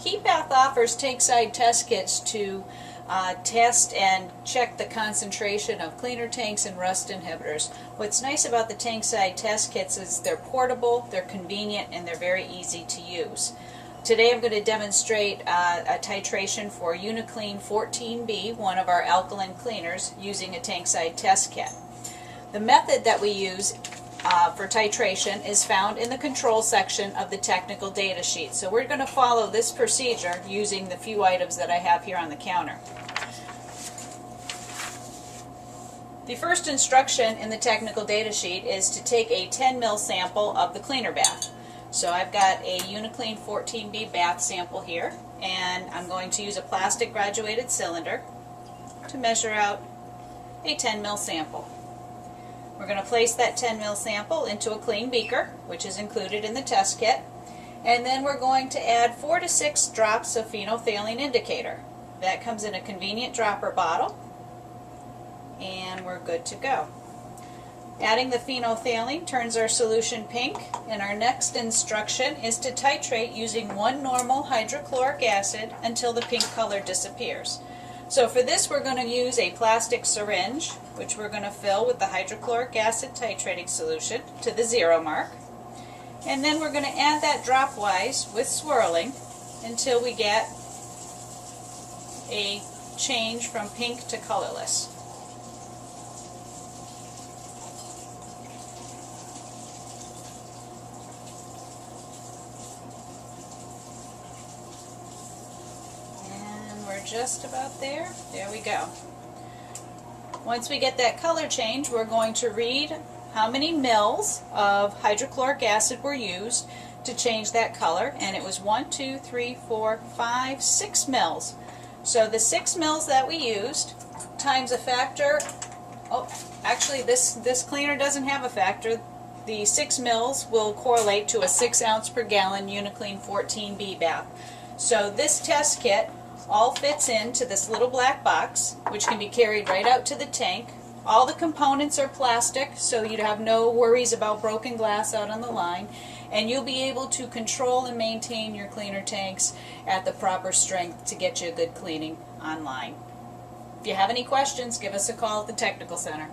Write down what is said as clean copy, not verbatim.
KeyPath offers tank-side test kits to test and check the concentration of cleaner tanks and rust inhibitors. What's nice about the tank-side test kits is they're portable, they're convenient, and they're very easy to use. Today I'm going to demonstrate a titration for Uniclean 14B, one of our alkaline cleaners, using a tank-side test kit. The method that we use for titration is found in the control section of the technical data sheet. So we're going to follow this procedure using the few items that I have here on the counter. The first instruction in the technical data sheet is to take a 10 ml sample of the cleaner bath. So I've got a Uniclean 14B bath sample here, and I'm going to use a plastic graduated cylinder to measure out a 10 ml sample. We're going to place that 10 ml sample into a clean beaker, which is included in the test kit, and then we're going to add 4 to 6 drops of phenolphthalein indicator. That comes in a convenient dropper bottle, and we're good to go. Adding the phenolphthalein turns our solution pink, and our next instruction is to titrate using 1 normal hydrochloric acid until the pink color disappears. So for this we're going to use a plastic syringe, which we're going to fill with the hydrochloric acid titrating solution to the 0 mark. And then we're going to add that dropwise with swirling until we get a change from pink to colorless. We're just about there. There we go. Once we get that color change, we're going to read how many mils of hydrochloric acid were used to change that color, and it was 1, 2, 3, 4, 5, 6 mils. So the 6 mils that we used times a factor, actually this cleaner doesn't have a factor. The 6 mils will correlate to a 6 ounce per gallon Uniclean 14B bath. So this test kit all fits into this little black box, which can be carried right out to the tank. All the components are plastic, so you'd have no worries about broken glass out on the line, and you'll be able to control and maintain your cleaner tanks at the proper strength to get you a good cleaning online. If you have any questions, give us a call at the Technical Center.